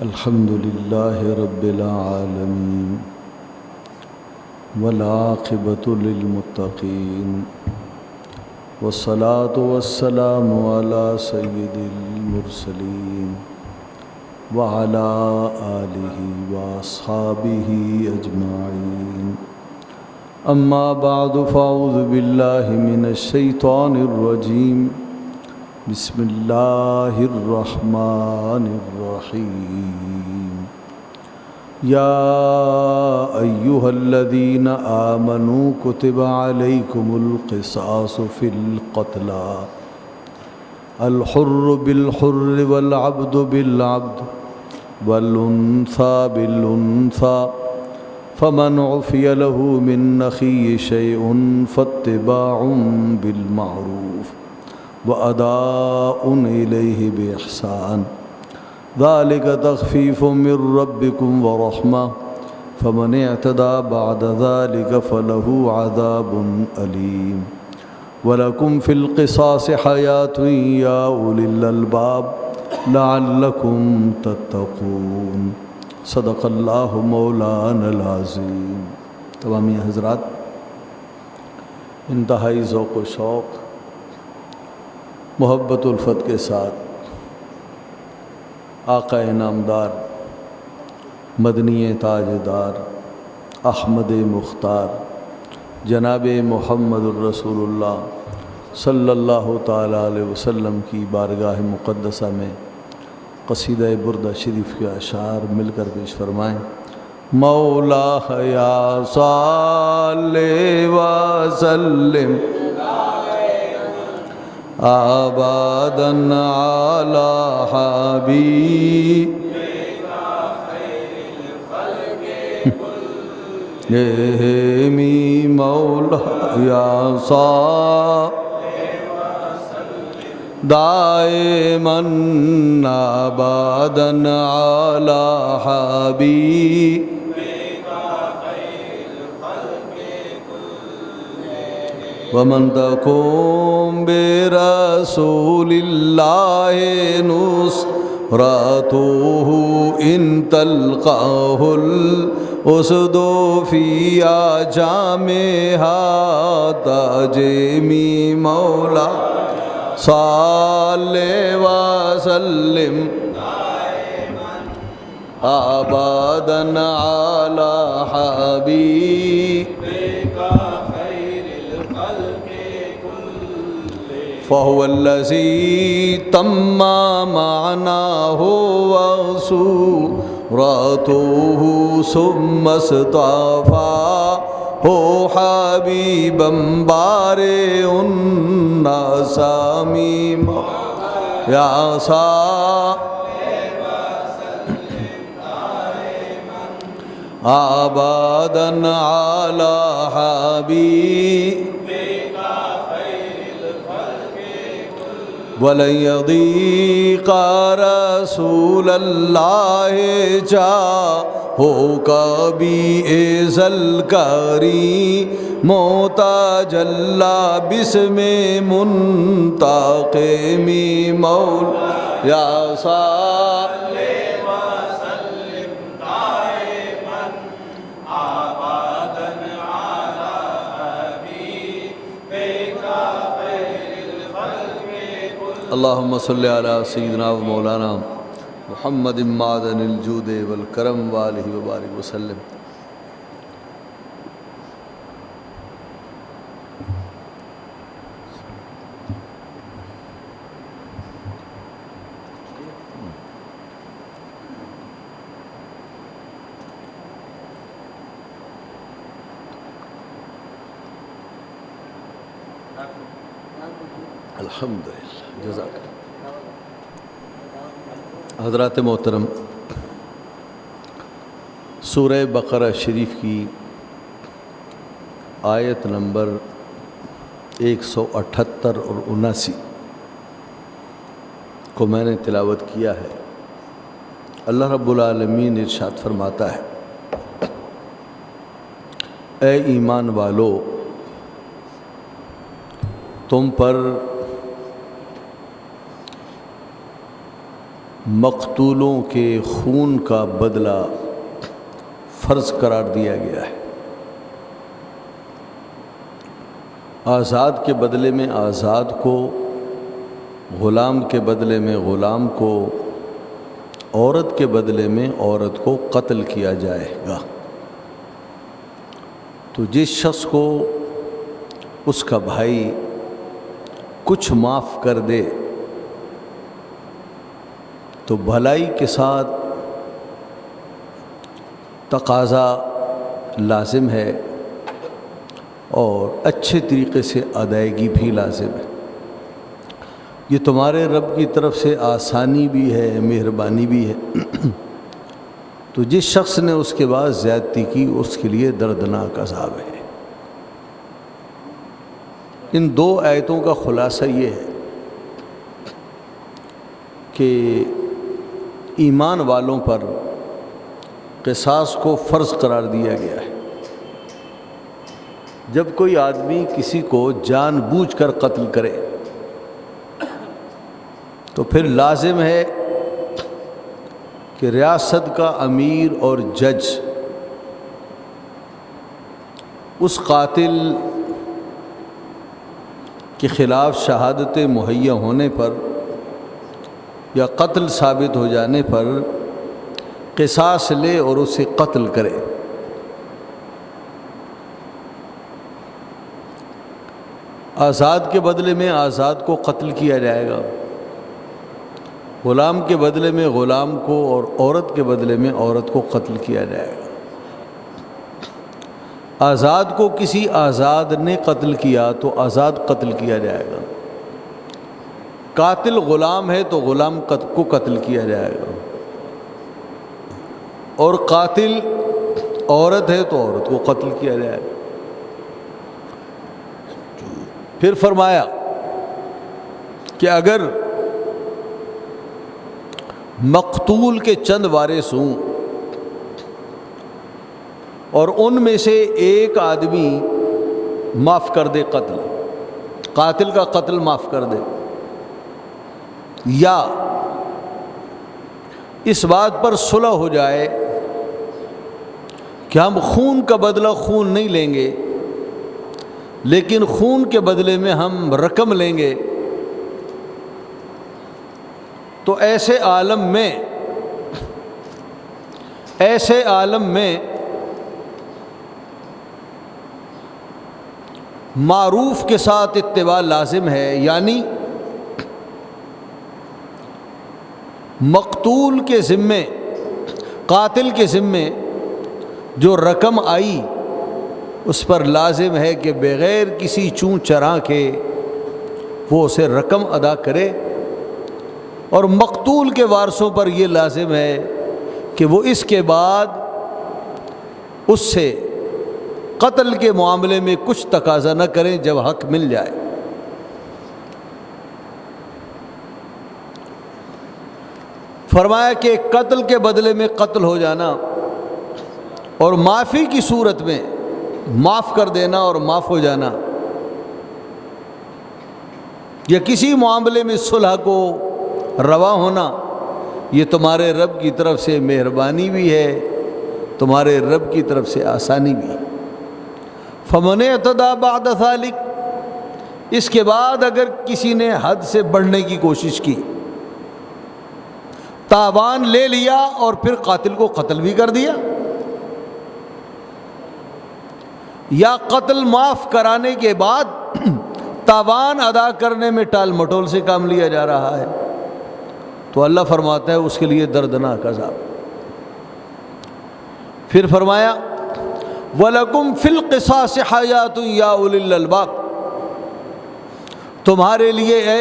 الحمد لله رب العالمين والعاقبة للمتقين والصلاة والسلام على سيد المرسلين وعلى آله وأصحابه أجمعين أما بعد فأعوذ بالله من الشيطان الرجيم بسم الله الرحمن الرحيم يا أيها الذين آمنوا كتب عليكم القصاص في القتلى الحر بالحر والعبد بالعبد والأنثى بالأنثى فمن عفي له من أخيه شيء فاتباع بالمعروف وأداء إليه بإحسان ذلك تخفيف من ربكم ورحمة فمن اعتدى بعد ذلك فله عذاب أليم ولكم في القصاص حياة يا أولي الألباب لعلكم تتقون صدق اللہ مولانا العظیم۔ تمامی حضرات، انتہائی ذوق و شوق، محبت الفت کے ساتھ آقا نامدار، مدنی تاجدار، احمد مختار، جناب محمد الرسول اللہ صلی اللہ تعالیٰ علیہ وسلم کی بارگاہ مقدسہ میں قصیدہ بردہ شریف کے اشعار مل کر پیش فرمائیں۔ مولا یا صلی وسلم ابداً علی حبیبی مولا یا صلی دائماً ابداً علی حبیبک ومن تقوم برسول اللہ نصرته ان تلقاه الاسد فی اجامها تجمی مولا صلی وسلم ابداً علی حبیبک فهو الذي تم معناه وصورته ثم اصطفاه حبيبا بارئ الناس يا ابداً على حبيبك وَلَن يَضِيقَ رَسُولَ اللَّهِ جَاءُكَ بِإِذْ الْكَرِيمُ تَجَلَّى بِاسْمِ مُنْتَقِمِ مَوْلَا يَا صَلِّ وَسَلِّمْ دَائِمًا أَبَدًا عَلَى حَبِيبِكَ اللہم صلی علی سیدنا و مولانا محمد معدن الجود والکرم وآلہ وبارک وسلم۔ الحمدللہ، جزاک اللہ۔ حضرات محترم، سورہ بقرہ شریف کی آیت نمبر 178 اور 79 کو میں نے تلاوت کیا ہے۔ اللہ رب العالمین ارشاد فرماتا ہے، اے ایمان والو، تم پر مقتولوں کے خون کا بدلہ فرض قرار دیا گیا ہے۔ آزاد کے بدلے میں آزاد کو، غلام کے بدلے میں غلام کو، عورت کے بدلے میں عورت کو قتل کیا جائے گا۔ تو جس شخص کو اس کا بھائی کچھ معاف کر دے تو بھلائی کے ساتھ تقاضا لازم ہے اور اچھے طریقے سے ادائیگی بھی لازم ہے۔ یہ تمہارے رب کی طرف سے آسانی بھی ہے، مہربانی بھی ہے۔ تو جس شخص نے اس کے بعد زیادتی کی اس کے لیے دردناک عذاب ہے۔ ان دو آیتوں کا خلاصہ یہ ہے کہ ایمان والوں پر قصاص کو فرض قرار دیا گیا ہے۔ جب کوئی آدمی کسی کو جان بوجھ کر قتل کرے تو پھر لازم ہے کہ ریاست کا امیر اور جج اس قاتل کے خلاف شہادت مہیا ہونے پر یا قتل ثابت ہو جانے پر قصاص لے اور اسے قتل کرے۔ آزاد کے بدلے میں آزاد کو قتل کیا جائے گا، غلام کے بدلے میں غلام کو اور عورت کے بدلے میں عورت کو قتل کیا جائے گا۔ آزاد کو کسی آزاد نے قتل کیا تو آزاد قتل کیا جائے گا۔ قاتل غلام ہے تو غلام کو قتل کیا جائے گا، اور قاتل عورت ہے تو عورت کو قتل کیا جائے گا۔ پھر فرمایا کہ اگر مقتول کے چند وارث ہوں اور ان میں سے ایک آدمی معاف کر دے قاتل کا قتل معاف کر دے، یا اس بات پر صلح ہو جائے کہ ہم خون کا بدلہ خون نہیں لیں گے لیکن خون کے بدلے میں ہم رقم لیں گے، تو ایسے عالم میں معروف کے ساتھ اتباع لازم ہے، یعنی مقتول کے ذمے، قاتل کے ذمے جو رقم آئی اس پر لازم ہے کہ بغیر کسی چوں چراں کے وہ اسے رقم ادا کرے، اور مقتول کے وارثوں پر یہ لازم ہے کہ وہ اس کے بعد اس سے قتل کے معاملے میں کچھ تقاضا نہ کریں جب حق مل جائے۔ فرمایا کہ قتل کے بدلے میں قتل ہو جانا اور معافی کی صورت میں معاف کر دینا اور معاف ہو جانا، یا کسی معاملے میں صلح کو روا ہونا، یہ تمہارے رب کی طرف سے مہربانی بھی ہے، تمہارے رب کی طرف سے آسانی بھی ہے۔ فمن اعتدی بعد ذلک، اس کے بعد اگر کسی نے حد سے بڑھنے کی کوشش کی، تاوان لے لیا اور پھر قاتل کو قتل بھی کر دیا، یا قتل معاف کرانے کے بعد تاوان ادا کرنے میں ٹال مٹول سے کام لیا جا رہا ہے، تو اللہ فرماتا ہے اس کے لیے دردناک عذاب۔ پھر فرمایا وَلَكُمْ فِي الْقِصَاصِ حَيَاتٌ يَا أُولِي الْأَلْبَابِ، تمہارے لیے اے